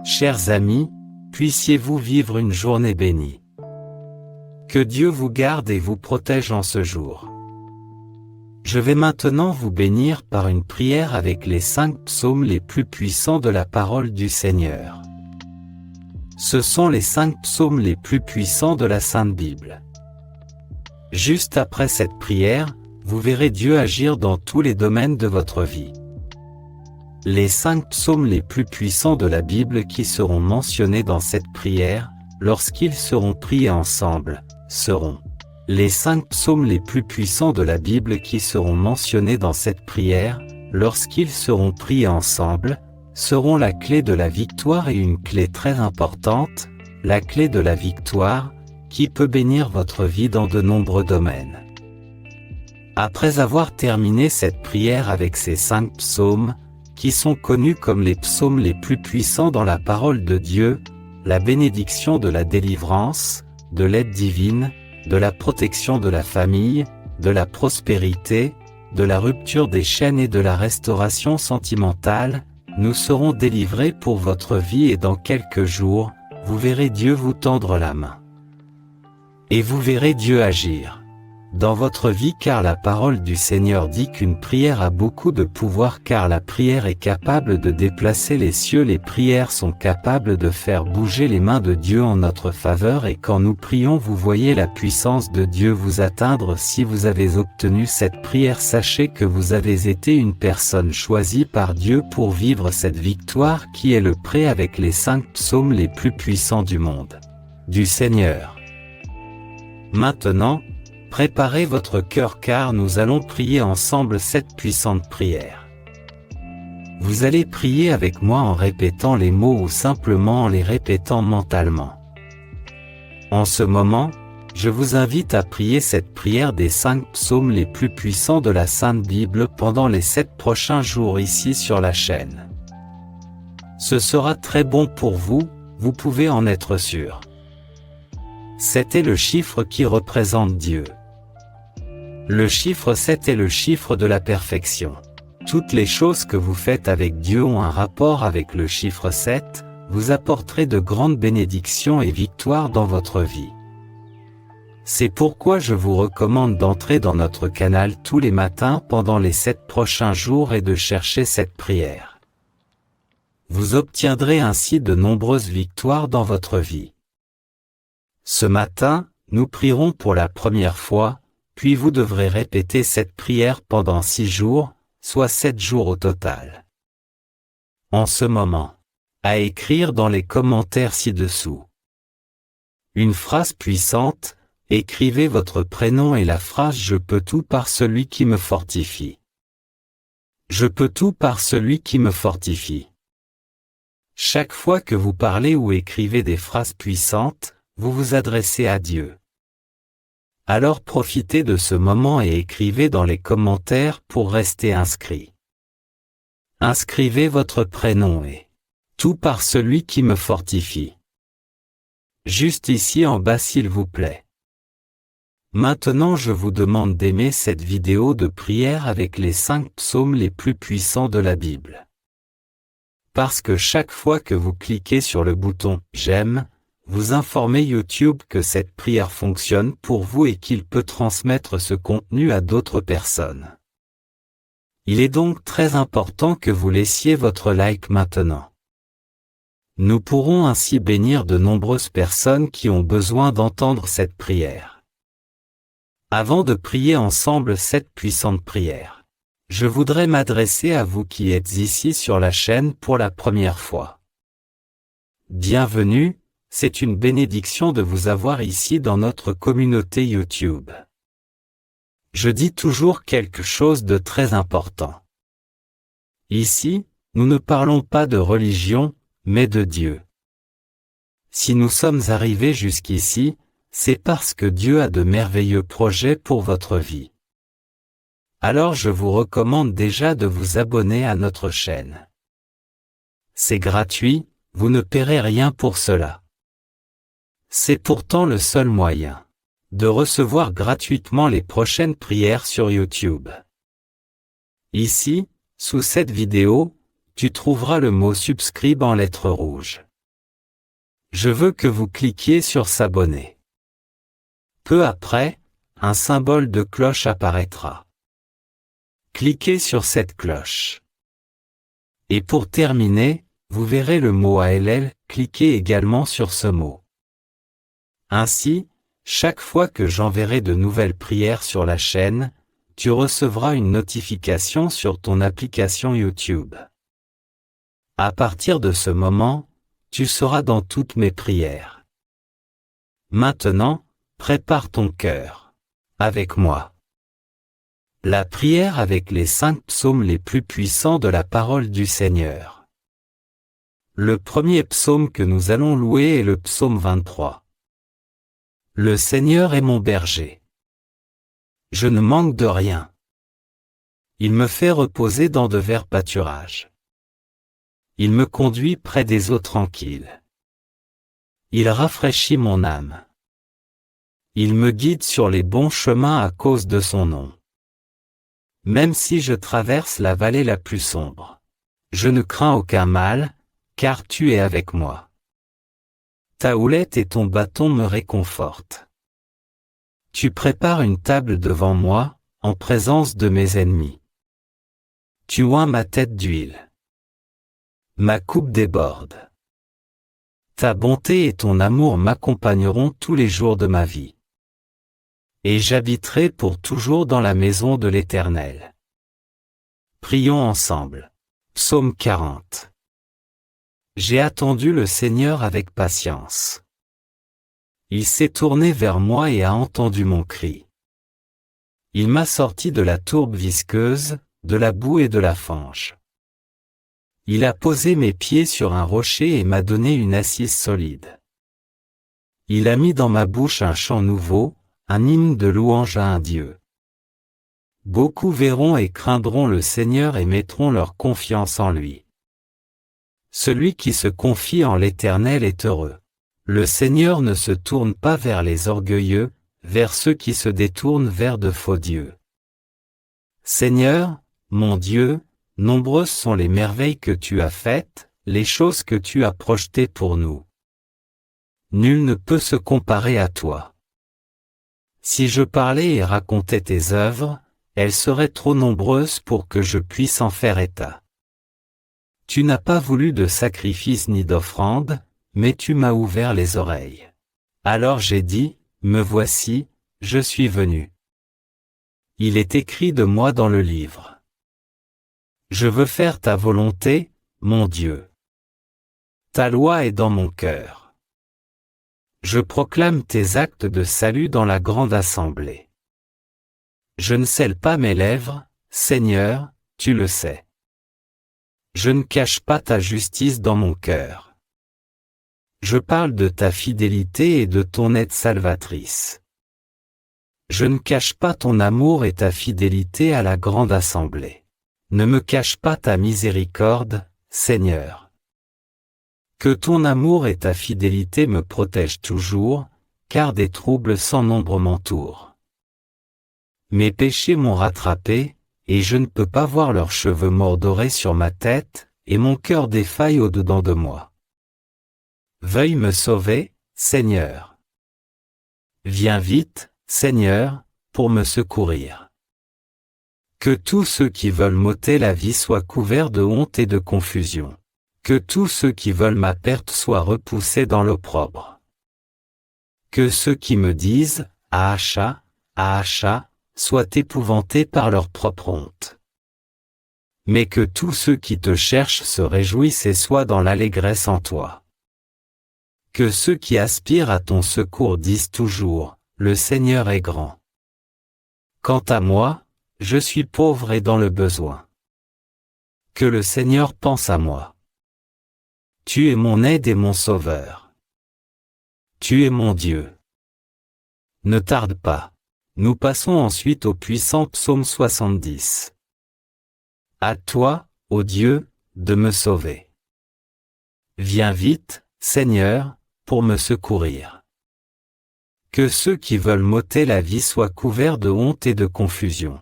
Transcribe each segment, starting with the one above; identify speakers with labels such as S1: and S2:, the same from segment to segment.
S1: Chers amis, puissiez-vous vivre une journée bénie. Que Dieu vous garde et vous protège en ce jour. Je vais maintenant vous bénir par une prière avec les 5 psaumes les plus puissants de la parole du Seigneur. Ce sont les 5 psaumes les plus puissants de la Sainte Bible. Juste après cette prière, vous verrez Dieu agir dans tous les domaines de votre vie. Les 5 psaumes les plus puissants de la Bible qui seront mentionnés dans cette prière, lorsqu'ils seront priés ensemble, seront les 5 psaumes les plus puissants de la Bible qui seront mentionnés dans cette prière, lorsqu'ils seront priés ensemble, seront la clé de la victoire et une clé très importante, la clé de la victoire, qui peut bénir votre vie dans de nombreux domaines. Après avoir terminé cette prière avec ces 5 psaumes, qui sont connus comme les psaumes les plus puissants dans la parole de Dieu, la bénédiction de la délivrance, de l'aide divine, de la protection de la famille, de la prospérité, de la rupture des chaînes et de la restauration sentimentale, nous serons délivrés pour votre vie et dans quelques jours, vous verrez Dieu vous tendre la main. Et vous verrez Dieu agir dans votre vie car la parole du Seigneur dit qu'une prière a beaucoup de pouvoir car la prière est capable de déplacer les cieux, les prières sont capables de faire bouger les mains de Dieu en notre faveur et quand nous prions vous voyez la puissance de Dieu vous atteindre. Si vous avez obtenu cette prière, sachez que vous avez été une personne choisie par Dieu pour vivre cette victoire qui est le prêt avec les 5 psaumes les plus puissants du monde, du Seigneur. Maintenant, préparez votre cœur car nous allons prier ensemble cette puissante prière. Vous allez prier avec moi en répétant les mots ou simplement en les répétant mentalement. En ce moment, je vous invite à prier cette prière des 5 psaumes les plus puissants de la Sainte Bible pendant les 7 prochains jours ici sur la chaîne. Ce sera très bon pour vous, vous pouvez en être sûr. 7 est le chiffre qui représente Dieu. Le chiffre 7 est le chiffre de la perfection. Toutes les choses que vous faites avec Dieu ont un rapport avec le chiffre 7, vous apporterez de grandes bénédictions et victoires dans votre vie. C'est pourquoi je vous recommande d'entrer dans notre canal tous les matins pendant les 7 prochains jours et de chercher cette prière. Vous obtiendrez ainsi de nombreuses victoires dans votre vie. Ce matin, nous prierons pour la première fois, puis vous devrez répéter cette prière pendant 6 jours, soit 7 jours au total. En ce moment, à écrire dans les commentaires ci-dessous. Une phrase puissante, écrivez votre prénom et la phrase « Je peux tout par celui qui me fortifie ». Je peux tout par celui qui me fortifie. Chaque fois que vous parlez ou écrivez des phrases puissantes, vous vous adressez à Dieu. Alors profitez de ce moment et écrivez dans les commentaires pour rester inscrit. Inscrivez votre prénom et tout par celui qui me fortifie. Juste ici en bas s'il vous plaît. Maintenant je vous demande d'aimer cette vidéo de prière avec les 5 psaumes les plus puissants de la Bible. Parce que chaque fois que vous cliquez sur le bouton « J'aime », vous informez YouTube que cette prière fonctionne pour vous et qu'il peut transmettre ce contenu à d'autres personnes. Il est donc très important que vous laissiez votre like maintenant. Nous pourrons ainsi bénir de nombreuses personnes qui ont besoin d'entendre cette prière. Avant de prier ensemble cette puissante prière, je voudrais m'adresser à vous qui êtes ici sur la chaîne pour la première fois. Bienvenue. C'est une bénédiction de vous avoir ici dans notre communauté YouTube. Je dis toujours quelque chose de très important. Ici, nous ne parlons pas de religion, mais de Dieu. Si nous sommes arrivés jusqu'ici, c'est parce que Dieu a de merveilleux projets pour votre vie. Alors je vous recommande déjà de vous abonner à notre chaîne. C'est gratuit, vous ne paierez rien pour cela. C'est pourtant le seul moyen de recevoir gratuitement les prochaines prières sur YouTube. Ici, sous cette vidéo, tu trouveras le mot subscribe en lettres rouges. Je veux que vous cliquiez sur s'abonner. Peu après, un symbole de cloche apparaîtra. Cliquez sur cette cloche. Et pour terminer, vous verrez le mot ALL, cliquez également sur ce mot. Ainsi, chaque fois que j'enverrai de nouvelles prières sur la chaîne, tu recevras une notification sur ton application YouTube. À partir de ce moment, tu seras dans toutes mes prières. Maintenant, prépare ton cœur. Avec moi. La prière avec les 5 psaumes les plus puissants de la parole du Seigneur. Le premier psaume que nous allons louer est le psaume 23. Le Seigneur est mon berger. Je ne manque de rien. Il me fait reposer dans de verts pâturages. Il me conduit près des eaux tranquilles. Il rafraîchit mon âme. Il me guide sur les bons chemins à cause de son nom. Même si je traverse la vallée la plus sombre, je ne crains aucun mal, car tu es avec moi. Ta houlette et ton bâton me réconfortent. Tu prépares une table devant moi, en présence de mes ennemis. Tu oins ma tête d'huile. Ma coupe déborde. Ta bonté et ton amour m'accompagneront tous les jours de ma vie. Et j'habiterai pour toujours dans la maison de l'Éternel. Prions ensemble. Psaume 40. J'ai attendu le Seigneur avec patience. Il s'est tourné vers moi et a entendu mon cri. Il m'a sorti de la tourbe visqueuse, de la boue et de la fange. Il a posé mes pieds sur un rocher et m'a donné une assise solide. Il a mis dans ma bouche un chant nouveau, un hymne de louange à un Dieu. Beaucoup verront et craindront le Seigneur et mettront leur confiance en lui. Celui qui se confie en l'Éternel est heureux. Le Seigneur ne se tourne pas vers les orgueilleux, vers ceux qui se détournent vers de faux dieux. Seigneur, mon Dieu, nombreuses sont les merveilles que tu as faites, les choses que tu as projetées pour nous. Nul ne peut se comparer à toi. Si je parlais et racontais tes œuvres, elles seraient trop nombreuses pour que je puisse en faire état. Tu n'as pas voulu de sacrifice ni d'offrande, mais tu m'as ouvert les oreilles. Alors j'ai dit, me voici, je suis venu. Il est écrit de moi dans le livre. Je veux faire ta volonté, mon Dieu. Ta loi est dans mon cœur. Je proclame tes actes de salut dans la grande assemblée. Je ne scelle pas mes lèvres, Seigneur, tu le sais. Je ne cache pas ta justice dans mon cœur. Je parle de ta fidélité et de ton aide salvatrice. Je ne cache pas ton amour et ta fidélité à la grande assemblée. Ne me cache pas ta miséricorde, Seigneur. Que ton amour et ta fidélité me protègent toujours, car des troubles sans nombre m'entourent. Mes péchés m'ont rattrapé, et je ne peux pas voir leurs cheveux mordorés sur ma tête, et mon cœur défaille au-dedans de moi. Veuille me sauver, Seigneur. Viens vite, Seigneur, pour me secourir. Que tous ceux qui veulent m'ôter la vie soient couverts de honte et de confusion. Que tous ceux qui veulent ma perte soient repoussés dans l'opprobre. Que ceux qui me disent « Ahacha, Ahacha » soient épouvantés par leur propre honte. Mais que tous ceux qui te cherchent se réjouissent et soient dans l'allégresse en toi. Que ceux qui aspirent à ton secours disent toujours « Le Seigneur est grand ». Quant à moi, je suis pauvre et dans le besoin. Que le Seigneur pense à moi. Tu es mon aide et mon sauveur. Tu es mon Dieu. Ne tarde pas. Nous passons ensuite au puissant psaume 70. À toi, ô Dieu, de me sauver. Viens vite, Seigneur, pour me secourir. Que ceux qui veulent m'ôter la vie soient couverts de honte et de confusion.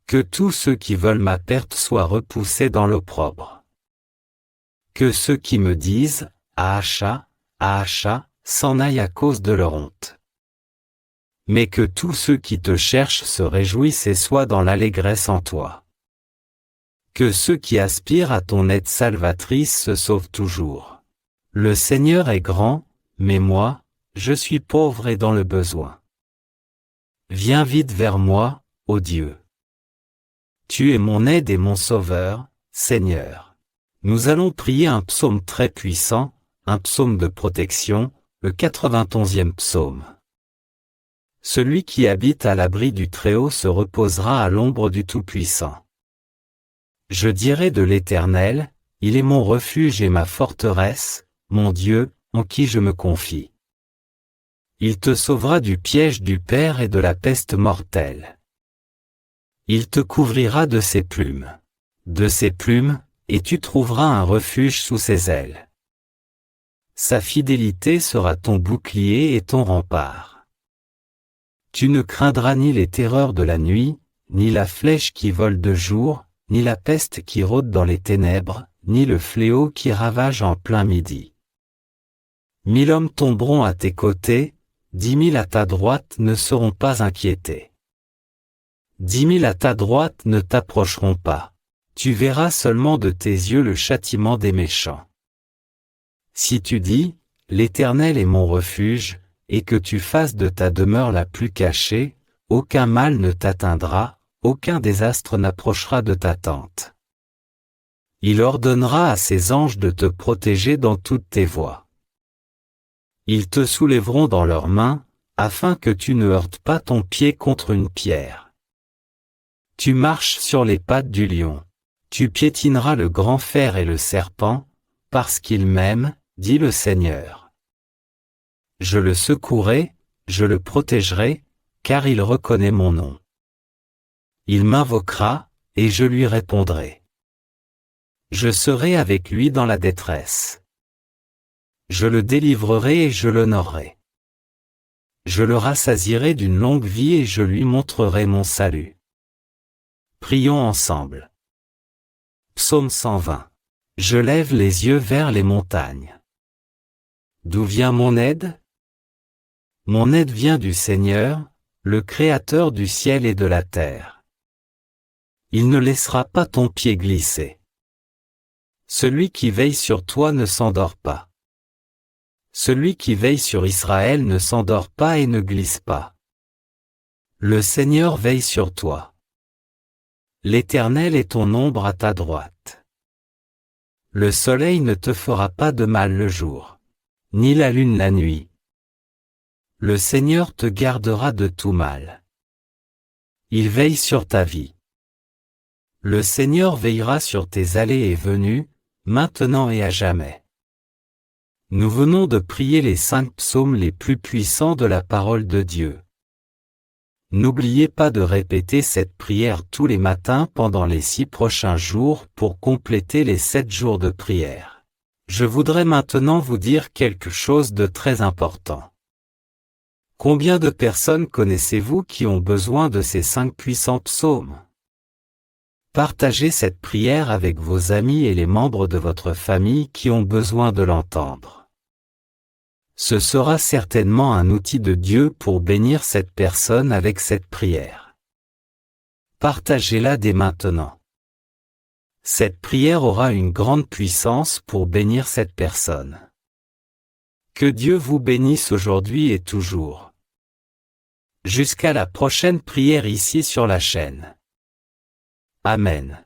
S1: Que tous ceux qui veulent ma perte soient repoussés dans l'opprobre. Que ceux qui me disent « Ahacha, à achat, s'en aillent à cause de leur honte. Mais que tous ceux qui te cherchent se réjouissent et soient dans l'allégresse en toi. Que ceux qui aspirent à ton aide salvatrice se sauvent toujours. Le Seigneur est grand, mais moi, je suis pauvre et dans le besoin. Viens vite vers moi, ô Dieu. Tu es mon aide et mon sauveur, Seigneur. Nous allons prier un psaume très puissant, un psaume de protection, le 91e psaume. Celui qui habite à l'abri du Très-Haut se reposera à l'ombre du Tout-Puissant. Je dirai de l'Éternel, il est mon refuge et ma forteresse, mon Dieu, en qui je me confie. Il te sauvera du piège du père et de la peste mortelle. Il te couvrira de ses plumes. De ses plumes, et tu trouveras un refuge sous ses ailes. Sa fidélité sera ton bouclier et ton rempart. Tu ne craindras ni les terreurs de la nuit, ni la flèche qui vole de jour, ni la peste qui rôde dans les ténèbres, ni le fléau qui ravage en plein midi. 1000 hommes tomberont à tes côtés, 10 000 à ta droite ne seront pas inquiétés. 10 000 à ta droite ne t'approcheront pas. Tu verras seulement de tes yeux le châtiment des méchants. Si tu dis, l'Éternel est mon refuge, et que tu fasses de ta demeure la plus cachée, aucun mal ne t'atteindra, aucun désastre n'approchera de ta tente. Il ordonnera à ses anges de te protéger dans toutes tes voies. Ils te soulèveront dans leurs mains, afin que tu ne heurtes pas ton pied contre une pierre. Tu marches sur les pattes du lion. Tu piétineras le grand fer et le serpent, parce qu'il m'aime, dit le Seigneur. Je le secouerai, je le protégerai, car il reconnaît mon nom. Il m'invoquera, et je lui répondrai. Je serai avec lui dans la détresse. Je le délivrerai et je l'honorerai. Je le rassasierai d'une longue vie et je lui montrerai mon salut. Prions ensemble. Psaume 120. Je lève les yeux vers les montagnes. D'où vient mon aide? Mon aide vient du Seigneur, le Créateur du ciel et de la terre. Il ne laissera pas ton pied glisser. Celui qui veille sur toi ne s'endort pas. Celui qui veille sur Israël ne s'endort pas et ne glisse pas. Le Seigneur veille sur toi. L'Éternel est ton ombre à ta droite. Le soleil ne te fera pas de mal le jour, ni la lune la nuit. Le Seigneur te gardera de tout mal. Il veille sur ta vie. Le Seigneur veillera sur tes allées et venues, maintenant et à jamais. Nous venons de prier les 5 psaumes les plus puissants de la parole de Dieu. N'oubliez pas de répéter cette prière tous les matins pendant les 6 prochains jours pour compléter les 7 jours de prière. Je voudrais maintenant vous dire quelque chose de très important. Combien de personnes connaissez-vous qui ont besoin de ces 5 puissants psaumes? Partagez cette prière avec vos amis et les membres de votre famille qui ont besoin de l'entendre. Ce sera certainement un outil de Dieu pour bénir cette personne avec cette prière. Partagez-la dès maintenant. Cette prière aura une grande puissance pour bénir cette personne. Que Dieu vous bénisse aujourd'hui et toujours. Jusqu'à la prochaine prière ici sur la chaîne. Amen.